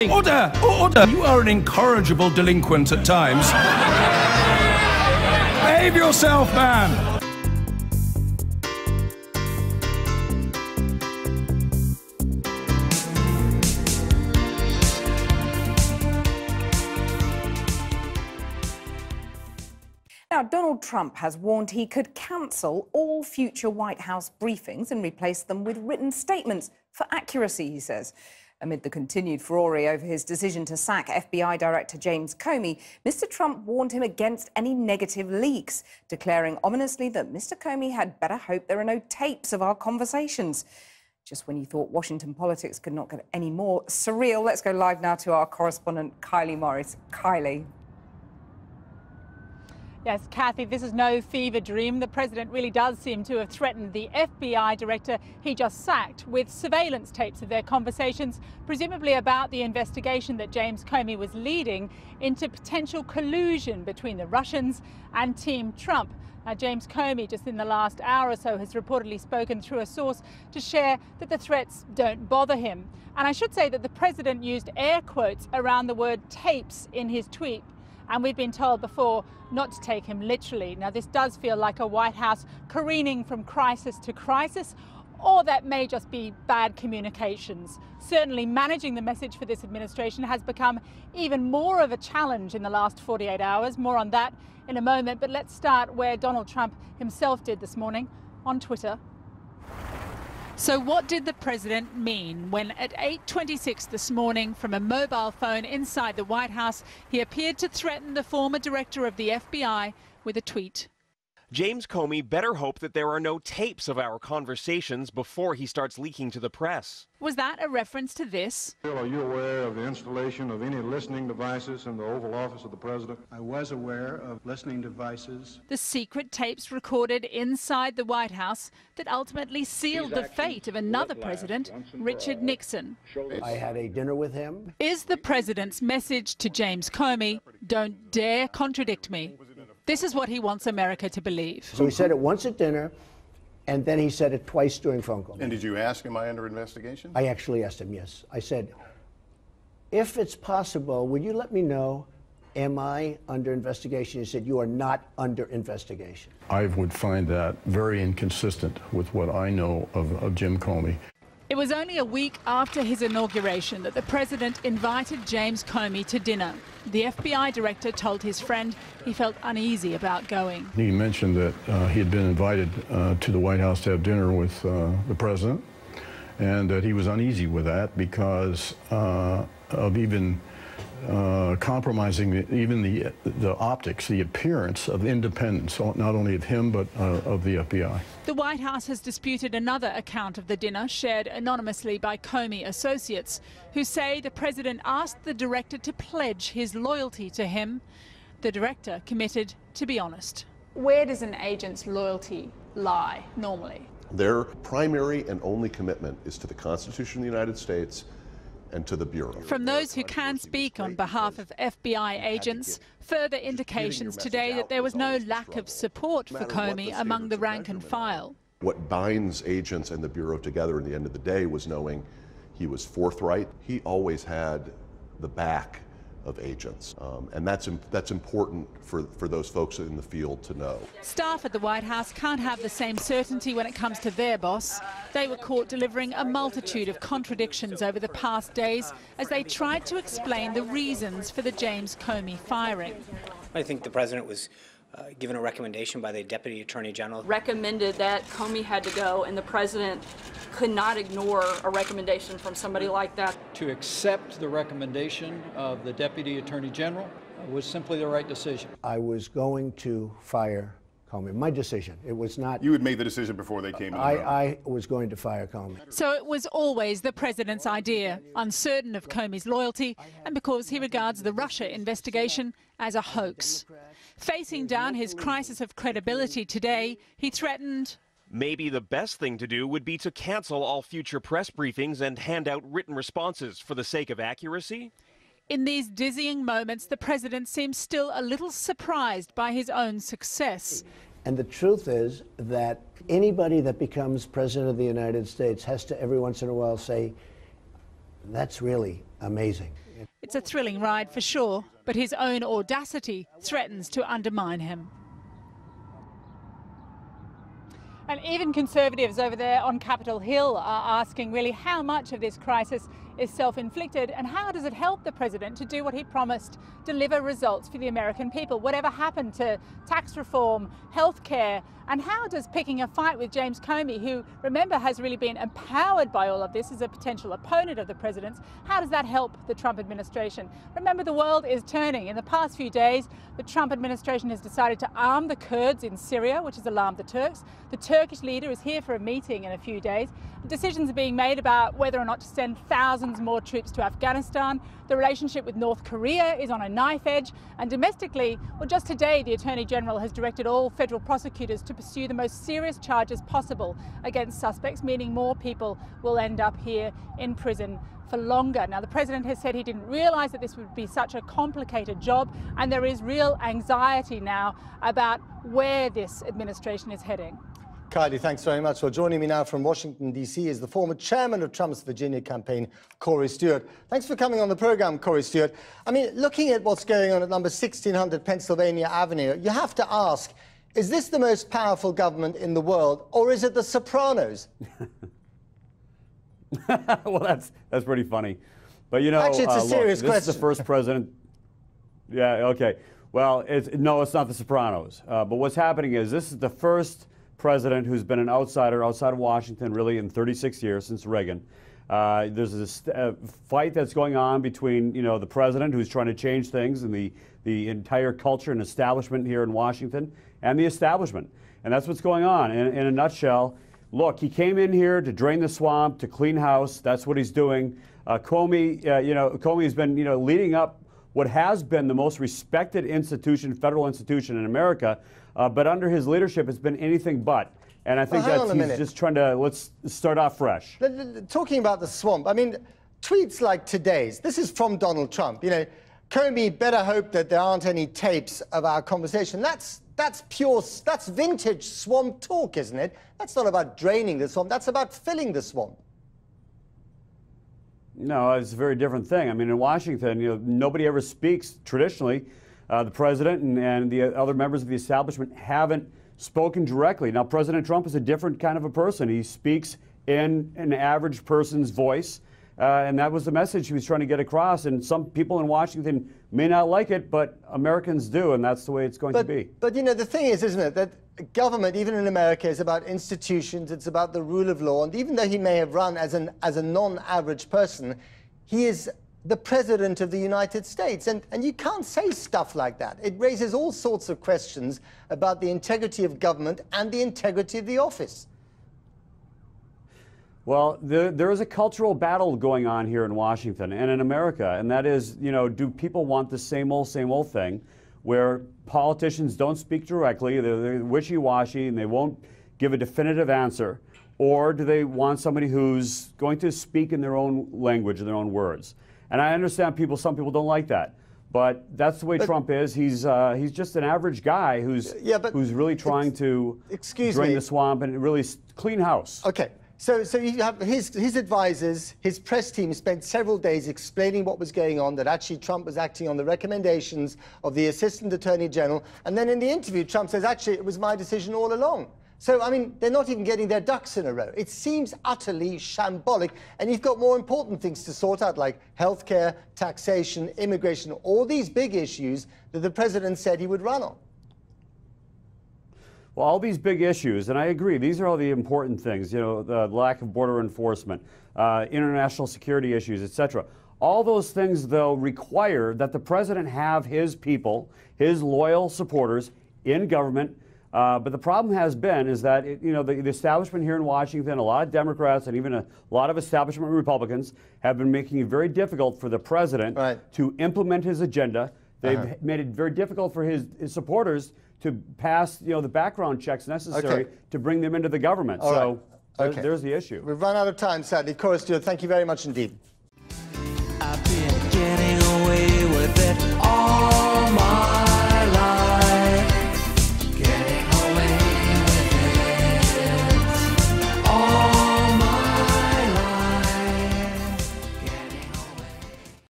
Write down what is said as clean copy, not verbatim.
Order! Order! You are an incorrigible delinquent at times. Behave yourself, man! Now, Donald Trump has warned he could cancel all future White House briefings and replace them with written statements for accuracy, he says. Amid the continued furore over his decision to sack FBI Director James Comey, Mr. Trump warned him against any negative leaks, declaring ominously that Mr. Comey had better hope there are no tapes of our conversations. Just when you thought Washington politics could not get any more surreal, let's go live now to our correspondent, Kylie Morris. Kylie. Yes, Kathy, this is no fever dream. The president really does seem to have threatened the FBI director he just sacked with surveillance tapes of their conversations, presumably about the investigation that James Comey was leading into potential collusion between the Russians and Team Trump. Now, James Comey, just in the last hour or so, has reportedly spoken through a source to share that the threats don't bother him. And I should say that the president used air quotes around the word tapes in his tweet. And we've been told before not to take him literally. Now, this does feel like a White House careening from crisis to crisis, or that may just be bad communications. Certainly, managing the message for this administration has become even more of a challenge in the last 48 hours. More on that in a moment, but let's start where Donald Trump himself did this morning on Twitter. So what did the president mean when at 8:26 this morning from a mobile phone inside the White House, he appeared to threaten the former director of the FBI with a tweet? James Comey better hope that there are no tapes of our conversations before he starts leaking to the press. Was that a reference to this? Are you aware of the installation of any listening devices in the Oval Office of the President? I was aware of listening devices. The secret tapes recorded inside the White House that ultimately sealed the fate of another president, Richard Nixon. I had a dinner with him. Is the president's message to James Comey, don't dare contradict me? This is what he wants America to believe. So he said it once at dinner, and then he said it twice during phone calls. And did you ask, am I under investigation? I actually asked him, yes. I said, if it's possible, would you let me know, am I under investigation? He said, you are not under investigation. I would find that very inconsistent with what I know of Jim Comey. It was only a week after his inauguration that the president invited James Comey to dinner. The FBI director told his friend he felt uneasy about going. He mentioned that he had been invited to the White House to have dinner with the president, and that he was uneasy with that because of even compromising even the optics, the appearance of independence, not only of him but of the FBI. The White House has disputed another account of the dinner shared anonymously by Comey associates, who say the president asked the director to pledge his loyalty to him. The director committed to be honest. Where does an agent's loyalty lie normally? Their primary and only commitment is to the Constitution of the United States and to the Bureau. From those who can speak on behalf of FBI agents, further indications today that there was no lack of support for Comey among the rank and file. What binds agents and the Bureau together in the end of the day was knowing he was forthright. He always had the back of agents, and that's important for those folks in the field to know. Staff at the White House can't have the same certainty when it comes to their boss. They were caught delivering a multitude of contradictions over the past days as they tried to explain the reasons for the James Comey firing. I think the president was given a recommendation by the Deputy Attorney General. Recommended that Comey had to go, and the president could not ignore a recommendation from somebody like that. To accept the recommendation of the Deputy Attorney General was simply the right decision. I was going to fire Comey. My decision. It was not... You had made the decision before they came in. I was going to fire Comey. So it was always the president's idea, uncertain of Comey's loyalty, and because he regards the Russia investigation as a hoax. Facing down his crisis of credibility today, he threatened... Maybe the best thing to do would be to cancel all future press briefings and hand out written responses for the sake of accuracy. In these dizzying moments, the president seems still a little surprised by his own success. And the truth is that anybody that becomes president of the United States has to every once in a while say, that's really amazing. a thrilling ride for sure, but his own audacity threatens to undermine him. And even Conservatives over there on Capitol Hill are asking really how much of this crisis is self-inflicted and how does it help the president to do what he promised, deliver results for the American people. Whatever happened to tax reform, healthcare, and how does picking a fight with James Comey, who, remember, has really been empowered by all of this as a potential opponent of the president's, how does that help the Trump administration? Remember, the world is turning. In the past few days, the Trump administration has decided to arm the Kurds in Syria, which has alarmed the Turks. The Turkish leader is here for a meeting in a few days. Decisions are being made about whether or not to send thousands more troops to Afghanistan. The relationship with North Korea is on a knife edge. And domestically, well, just today, the Attorney General has directed all federal prosecutors to pursue the most serious charges possible against suspects, meaning more people will end up here in prison for longer. Now, the president has said he didn't realise that this would be such a complicated job, and there is real anxiety now about where this administration is heading. Kylie, thanks very much. Well, joining me now from Washington, D.C. is the former chairman of Trump's Virginia campaign, Corey Stewart. Thanks for coming on the program, Corey Stewart. I mean, looking at what's going on at number 1600 Pennsylvania Avenue, you have to ask, is this the most powerful government in the world, or is it the Sopranos? Well, that's pretty funny. But, you know, actually, it's a serious question. This is the first president. Yeah, okay. Well, no, it's not the Sopranos. But what's happening is this is the first president who's been an outsider outside of Washington really in 36 years since Reagan. There's this fight that's going on between, you know, the president who's trying to change things and the entire culture and establishment here in Washington and the establishment. And that's what's going on. In a nutshell, look, he came in here to drain the swamp, to clean house. That's what he's doing. Comey, Comey's been, leading up what has been the most respected institution, federal institution in America, but under his leadership, it's been anything but. And I think that he's just trying to, let's start off fresh. Talking about the swamp, I mean, tweets like today's, this is from Donald Trump, Comey, better hope that there aren't any tapes of our conversation. That's vintage swamp talk, isn't it? That's not about draining the swamp, that's about filling the swamp. No, it's a very different thing. I mean, in Washington, nobody ever speaks traditionally. The president and the other members of the establishment haven't spoken directly. Now, President Trump is a different kind of a person. He speaks in an average person's voice, and that was the message he was trying to get across. And some people in Washington may not like it, but Americans do, and that's the way it's going to be. But, the thing is, isn't it, that government, even in America, is about institutions, it's about the rule of law, and even though he may have run as a non-average person, he is the President of the United States, and you can't say stuff like that. It raises all sorts of questions about the integrity of government and the integrity of the office. Well, there is a cultural battle going on here in Washington and in America, and that is, do people want the same old thing where politicians don't speak directly, they're wishy-washy, and they won't give a definitive answer, or do they want somebody who's going to speak in their own language, in their own words? And I understand some people don't like that, but that's the way Trump is. He's just an average guy who's really trying to drain the swamp and really clean house. Okay, so you have his advisors, his press team spent several days explaining what was going on, that actually Trump was acting on the recommendations of the Assistant Attorney General, and then in the interview, Trump says, actually, it was my decision all along. So, I mean, they're not even getting their ducks in a row. It seems utterly shambolic, and you've got more important things to sort out, like healthcare, taxation, immigration, all these big issues that the president said he would run on. Well, all these big issues, and I agree, these are all the important things, the lack of border enforcement, international security issues, etc. All those things, though, require that the president have his people, his loyal supporters in government. But the problem has been is that, the establishment here in Washington, a lot of Democrats and even a lot of establishment Republicans have been making it very difficult for the president to implement his agenda. They've made it very difficult for his supporters to pass, the background checks necessary to bring them into the government. There's the issue. We've run out of time, sadly. Corey Stewart, thank you very much indeed.